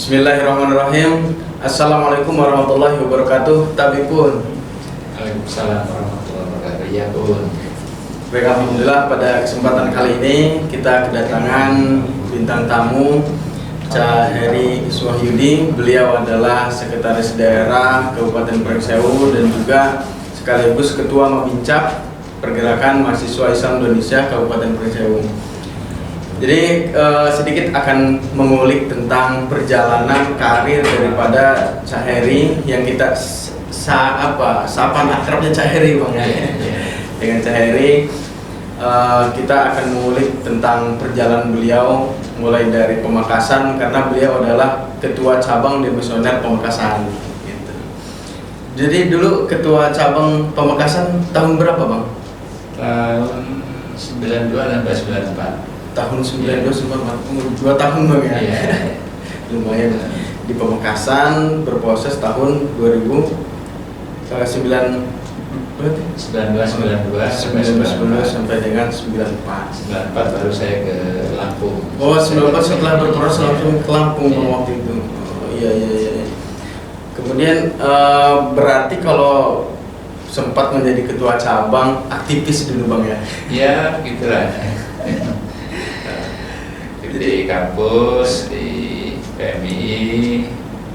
Bismillahirrahmanirrahim. Assalamualaikum warahmatullahi wabarakatuh. Tabipun. Waalaikumsalam warahmatullahi wabarakatuh. Ya pun. Baik, alhamdulillah pada kesempatan kali ini kita kedatangan bintang tamu Ca Heri Iswahyudi. Beliau adalah Sekretaris Daerah Kabupaten Pringsewu dan juga sekaligus Ketua Mabincap Pergerakan Mahasiswa Islam Indonesia Kabupaten Pringsewu. Jadi sedikit akan mengulik tentang perjalanan karir daripada Ca Heri yang kita sapaan akrabnya Ca Heri, Bang. Dengan Ca Heri kita akan mengulik tentang perjalanan beliau mulai dari Pamekasan, karena beliau adalah Ketua Cabang Demisioner Pamekasan gitu. Jadi dulu Ketua Cabang Pamekasan tahun berapa, Bang? Tahun 92 sampai 94. Tahun 92 sampai 2 tahun, Bang, ya. Iya. Lumayan. Di Pamekasan berproses tahun 1992 sampai dengan 94 baru saya ke Lampung. Oh, 94 setelah berproses langsung ke Lampung waktu itu. Oh, iya. Kemudian berarti kalau sempat menjadi ketua cabang, aktivis dulu, Bang, ya? Ya, gitulah. Di kampus, di PMI,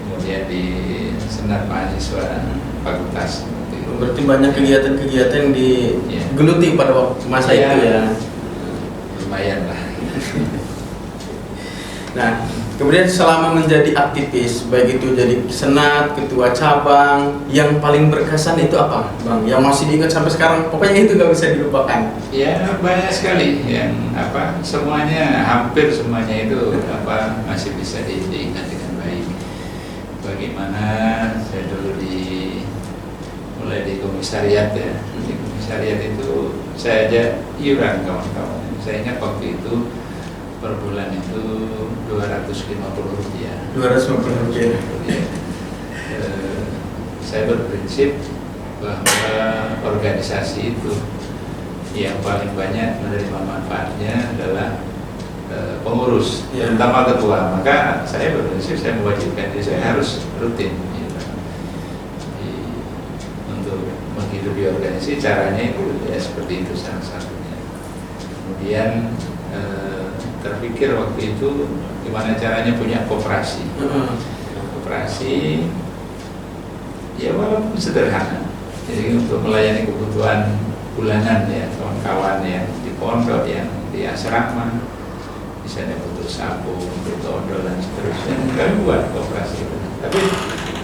kemudian di Senat Mahasiswa Fakultas. Berarti banyak kegiatan-kegiatan yang digeluti pada waktu masa ya, itu, ya? Lumayan lah. Nah, kemudian selama menjadi aktivis, baik itu jadi senat, ketua cabang, yang paling berkesan itu apa, Bang? Yang masih diingat sampai sekarang, pokoknya itu nggak bisa dilupakan. Ya, banyak sekali yang semuanya, hampir semuanya itu masih bisa diingat dengan baik. Bagaimana saya dulu mulai di komisariat, ya. Di komisariat itu saya aja iuran kawan-kawan. Saya ingat waktu itu per bulan itu Rp250. 250 rupiah. Saya berprinsip bahwa organisasi itu yang paling banyak menerima manfaatnya adalah pengurus, terutama ketua. Maka saya berprinsip, saya mewajibkan diri saya harus rutin untuk menghidupi organisasi. Caranya itu ya seperti itu salah satunya. Kemudian terpikir waktu itu gimana caranya punya koperasi. Koperasi ya walaupun sederhana, jadi untuk melayani kebutuhan bulanan ya kawan-kawan yang di pondok, yang di asrama, misalnya butuh sabun, butuh odol dan seterusnya, kami buat koperasi. Tapi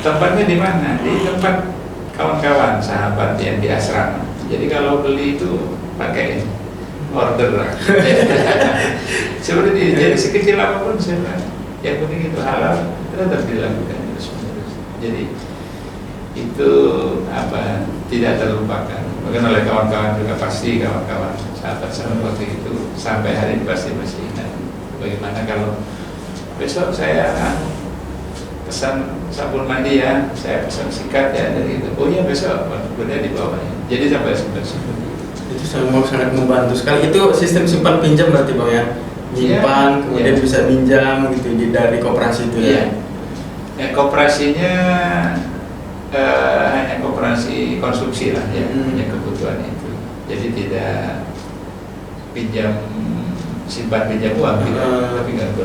tempatnya di mana? Di tempat kawan-kawan sahabat yang di asrama. Jadi kalau beli itu pakai order lah. Seperti ini. Jadi sekecil apapun saya bilang, yang penting itu halal, tetap dilakukan terus-menerus. Jadi itu tidak terlupakan. Bahkan oleh kawan-kawan juga, pasti kawan-kawan sahabat-sahabat waktu itu sampai hari ini pasti masih ingat. Bagaimana kalau besok saya pesan sabun mandi, ya, saya pesan sikat, ya, dari itu. Oh ya, besok kemudian dibawa. Jadi sampai seperti itu. Itu sangat membantu sekali. Itu sistem simpan pinjam berarti, Bang, ya? Nyimpan, kemudian bisa pinjam gitu dari koperasi itu, ya? Ya, koperasinya hanya koperasi konsumsi lah, ya, punya kebutuhan itu. Jadi tidak simpan pinjam uang, tapi nggak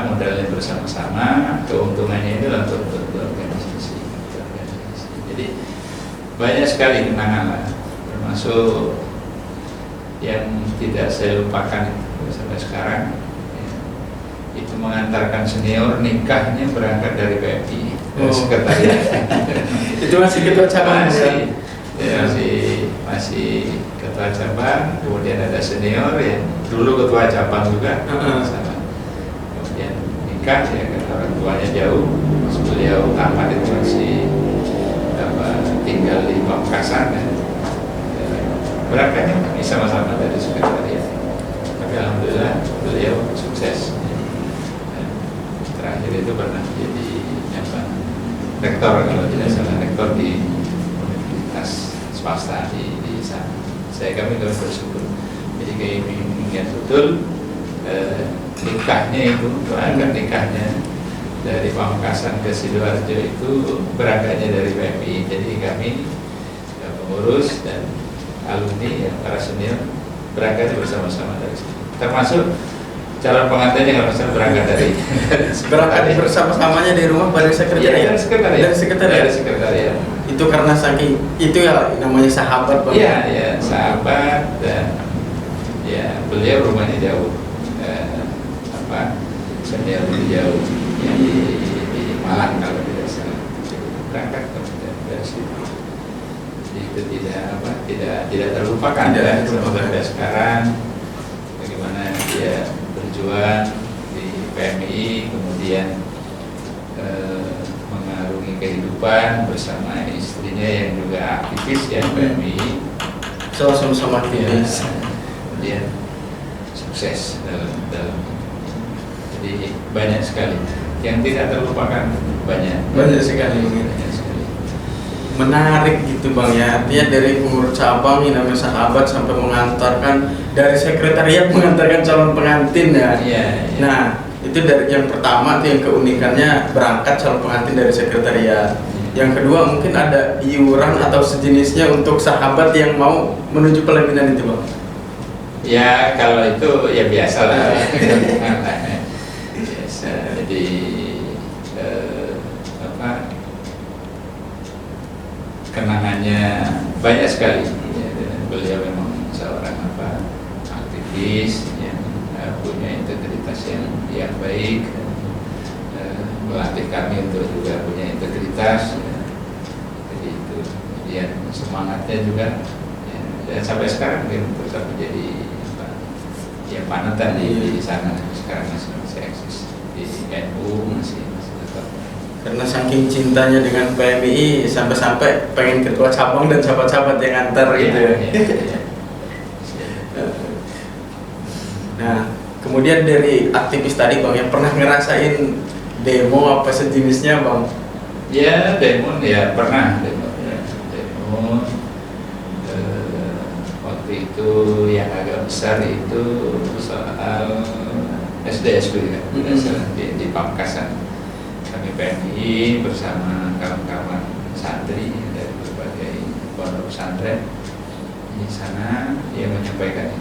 modalnya bersama-sama, keuntungannya itu untuk organisasi. Jadi banyak sekali kenangan lah, termasuk yang tidak saya lupakan sampai sekarang, ya, itu mengantarkan senior nikahnya berangkat dari PMI. Sekretariat. Itu masih ketua cabang, masih ketua cabang. Kemudian ada senior yang dulu ketua cabang juga, kemudian nikah, ya, karena orang tuanya jauh. Mas beliau tamat itu masih tinggal di Pamekasan, ya. Berangkatnya kami sama-sama dari sekretariat. Tapi alhamdulillah beliau sukses. Terakhir itu pernah jadi rektor, kalau tidak salah, rektor di universitas swasta di sana. Kami bersyukur. Jadi keinginan betul nikahnya itu, doakan nikahnya dari Pamekasan ke Sidoarjo itu berangkatnya dari PMI. Jadi kami pengurus dan alumni ya, para senior berangkat bersama-sama dari sini. Termasuk calon pengantin yang harus berangkat dari berangkat bersama-samanya di rumah dari sekretariat. Dari sekretariat. Itu karena saking itu ya namanya sahabat Bang. Iya, ya, sahabat dan ya beliau rumahnya jauh. Senior jauh ya, di Malang kalau tidak salah. Berangkat dari situ. Itu tidak terlupakan ya, sampai sekarang bagaimana dia berjuang di PMI, kemudian mengarungi kehidupan bersama istrinya yang juga aktivis ya PMI, sama-sama aktivis. Kemudian sukses dalam jadi banyak sekali yang tidak terlupakan, banyak sekali. Menarik gitu Bang ya, artinya dari pengurus cabang ini namanya sahabat sampai mengantarkan dari sekretariat mengantarkan calon pengantin ya. Nah itu dari yang pertama itu yang keunikannya berangkat calon pengantin dari sekretariat. Yang kedua mungkin ada iuran atau sejenisnya untuk sahabat yang mau menuju pelaminan itu Bang. Ya kalau itu ya biasa lah. Biasa. Jadi kenangannya banyak sekali ya, beliau memang seorang aktivis yang punya integritas yang baik, melatih kami untuk juga punya integritas ya. Jadi itu kemudian semangatnya juga ya, dan sampai sekarang mungkin tetap menjadi ya panutan di sana, sekarang masih eksis di NU masih tetap. Karena saking cintanya dengan PMI sampai-sampai pengen ketua cabang dan sahabat-sahabat yang antar gitu ya. Nah, kemudian dari aktivis tadi Bang yang pernah ngerasain demo apa sejenisnya Bang? Ya demo ya pernah demo. Waktu itu yang agak besar itu soal SD/SP kan, di Pamekasan. Kami PMI bersama kawan-kawan santri dari berbagai pondok pesantren di sana yang menyampaikan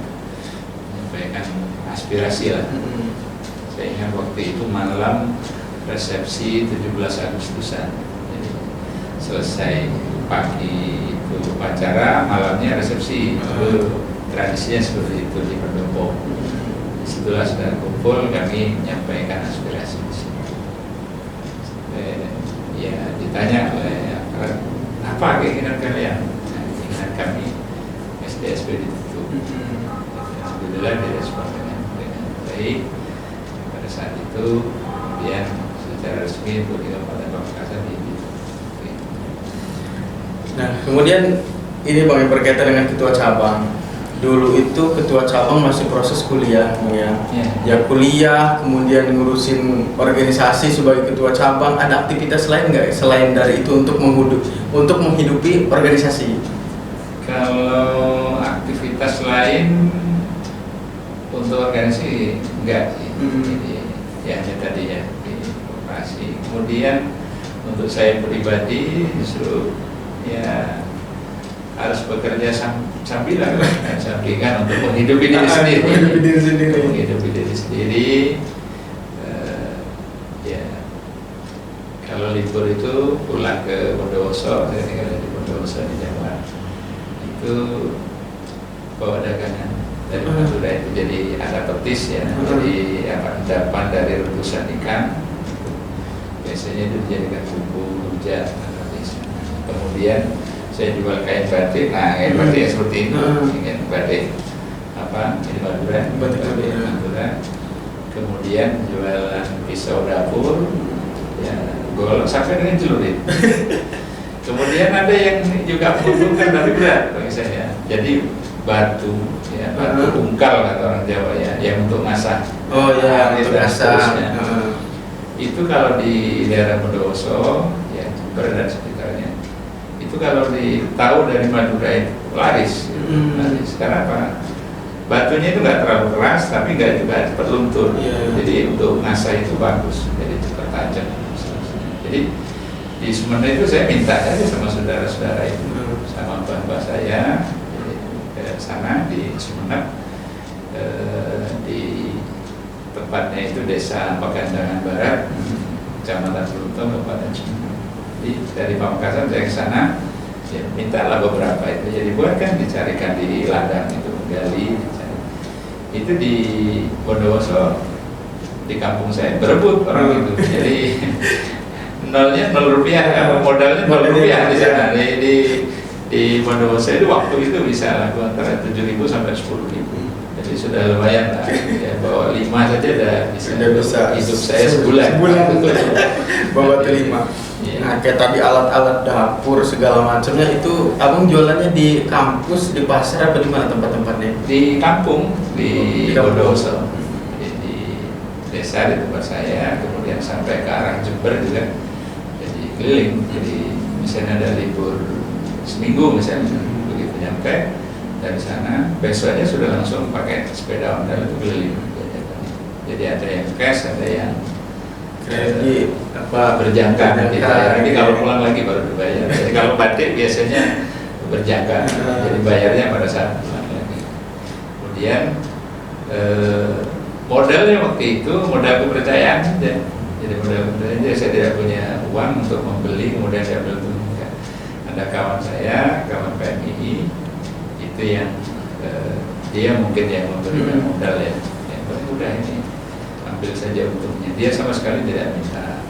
aspirasi lah. Saya ingat waktu itu malam resepsi 17 Agustusan. Jadi selesai pagi itu upacara, malamnya resepsi. Itu tradisinya seperti itu di pendopo. Setelah sudah kumpul kami menyampaikan aspirasi. Ya ditanya oleh apa keinginan kalian? Keinginan kami SD/SP ditutup. Alhamdulillah direspon dengan baik pada saat itu. Kemudian secara resmi untuk di Kabupaten Pamekasan ditutup. Nah kemudian ini Bang yang berkaitan dengan ketua cabang. Dulu itu ketua cabang masih proses kuliah ya kuliah, kemudian ngurusin organisasi sebagai ketua cabang. Ada aktivitas lain nggak selain dari itu untuk menghidupi organisasi? Kalau aktivitas lain untuk organisasi enggak sih. Jadi ya tadi ya di koperasi. Kemudian untuk saya pribadi justru ya harus bekerja sampingan untuk menghidupi diri sendiri. Ya kalau libur itu pulang ke Bondowoso, saya tinggal di Bondowoso di Jawa, itu bawa dagangan dari Madura itu jadi ada petis ya, jadi endapan dari rebusan ikan, biasanya itu dijadikan bumbu rujak. Kemudian saya jual kain batik, kain batik seperti itu, kain batik di Madura. Kemudian jualan pisau dapur, ya golok sampai dengan celurit. Kemudian ada yang juga membutuhkan tapi berat bagi saya. Jadi batu ungkal kata orang Jawa ya, yang untuk ngasah. Oh ya, untuk ngasah. Itu kalau di daerah Bondowoso, ya Jember dan sekitarnya. Itu kalau tahu dari Madura itu laris. Karena apa? Batunya itu nggak terlalu keras, tapi nggak juga cepat luntur. Jadi untuk ngasah itu bagus. Jadi cepat tajam. Jadi di Sumeneb itu saya minta aja sama saudara-saudara itu, sama mbah-mbah saya ke sana di Sumeneb, di tempatnya itu Desa Pagandangan Barat, Kecamatan Bluntung, Kabupaten Sumeneb. Jadi dari Pamekasan saya ke sana, ya, mintalah beberapa itu. Jadi buatkan dicarikan di ladang itu, gali. Itu di Bondowoso, di kampung saya berebut orang itu. Jadi nolnya 0 rupiah, modalnya 0 rupiah di sana. Di Bondowoso itu waktu itu bisa laku antara 7.000 sampai 10.000. Jadi sudah lumayan lah. Ya, bawa 5 saja udah bisa hidup saya sebulan. Bawa 5. Ya. Nah, kayak tadi alat-alat dapur segala macamnya itu abang jualannya di kampus, di pasar, apa di mana tempat-tempatnya? Di kampung, di Bondowoso, di desa di tempat saya, kemudian sampai ke arah Jember juga, jadi keliling. Jadi misalnya ada libur seminggu misalnya, begitu nyampe dari sana, besoknya sudah langsung pakai sepeda ondel itu keliling. Jadi ada yang cash, ada yang Kredit, apa berjangka. Nanti kalau pulang lagi baru dibayar. Jadi kalau batik biasanya berjangka, jadi bayarnya pada saat pulang lagi. Kemudian modalnya waktu itu modal kepercayaan saja. Jadi modal kepercayaan, saya tidak punya uang untuk membeli, kemudian saya ambil tunai. Ada kawan saya, kawan PMI, itu yang dia mungkin yang memberikan modal ya. Yang paling mudah ini, ambil saja untungnya. Dia sama sekali tidak minta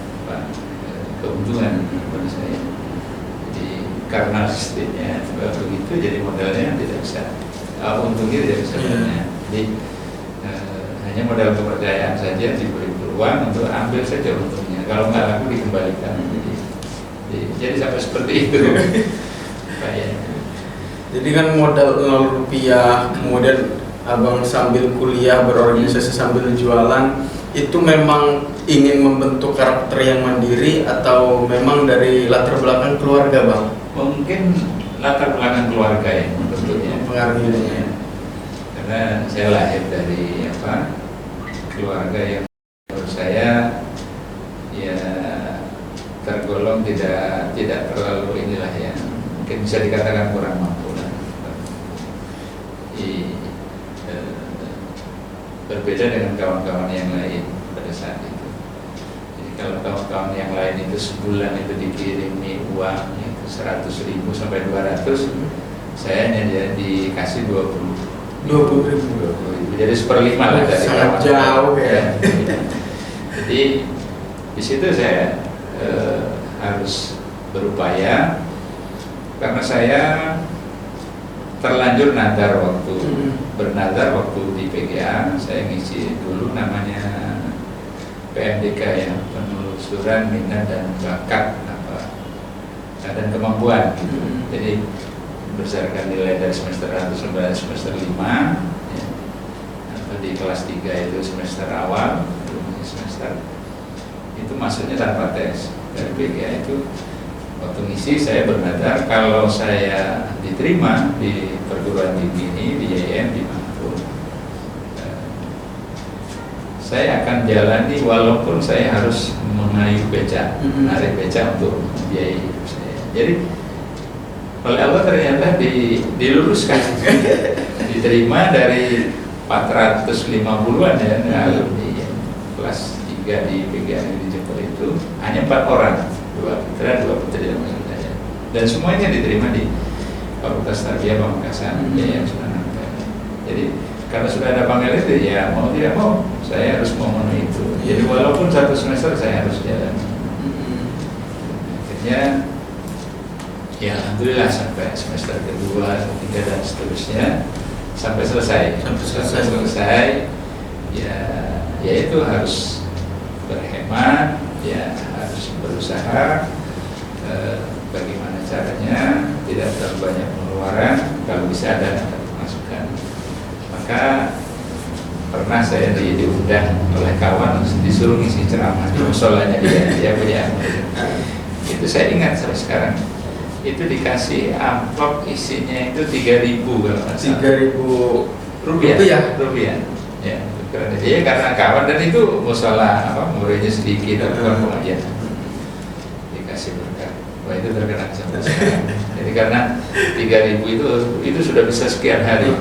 keuntungan kepada saya. Jadi karena sistemnya begitu, jadi modalnya tidak bisa, untungnya tidak bisa banyak. Jadi hanya modal kepercayaan saja, diberi peluang untuk ambil saja untungnya. Kalau nggak laku dikembalikan. Jadi sampai seperti itu. Jadi kan modal 0 rupiah, kemudian abang sambil kuliah berorganisasi sambil jualan, itu memang ingin membentuk karakter yang mandiri atau memang dari latar belakang keluarga, Bang? Mungkin latar belakang keluarga yang membentuknya. Pengaruhnya. Karena saya lahir dari keluarga yang menurut saya ya tergolong tidak terlalu inilah ya, mungkin bisa dikatakan kurang mampu lah. Berbeda dengan kawan-kawan yang lain pada saat itu. Jadi kalau kawan-kawan yang lain itu sebulan itu dikirimi uang itu 100.000 sampai 200, saya hanya dikasih 20.000. Jadi 1/5 lah dari sangat jauh ya. Jadi di situ saya harus berupaya, karena saya terlanjur nadar bernadar waktu di PGA. Saya ngisi dulu namanya PMDK ya, penelusuran minat dan bakat dan kemampuan gitu. Jadi berdasarkan nilai dari semester 1 sampai semester 5 ya. Atau di kelas 3 itu semester awal, semester itu masuknya tanpa tes. Dari PGA itu waktu ngisi saya bernadar, kalau saya diterima di perguruan tinggi ini, di IAIN, di manapun, saya akan jalani walaupun saya harus mengayuh beca, menarik beca untuk membiayai hidup saya. Jadi oleh Allah ternyata diluruskan, diterima dari 450-an ya, alumni kelas 3 di PGA di Jember itu hanya 4 orang. 2 putra, 2 putri dan saya. Dan semuanya diterima di Fakultas Tarbiyah Pamekasan, IAIN Sunananta. Jadi karena sudah ada panggil itu, ya mau tidak mau saya harus memenuhi itu. Jadi walaupun 1 semester saya harus jalan. Akhirnya ya alhamdulillah sampai semester kedua, ketiga dan seterusnya sampai selesai. Sampai selesai ya itu harus berhemat, ya harus berusaha bagaimana caranya tidak terlalu banyak pengeluaran, kalau bisa ada masukan. Maka pernah saya diundang oleh kawan disuruh ngisi ceramah di musolanya dia punya. Itu saya ingat sampai sekarang. Itu dikasih amplop isinya itu 3.000 kalau nggak salah. 3.000 rupiah. Rupiah. Ya. Karena dia karena kawan dan itu musola muridnya sedikit atau pengajian dikasih berkah. Wah itu terkenang sampai sekarang. Jadi karena 3.000 itu sudah bisa sekian hari.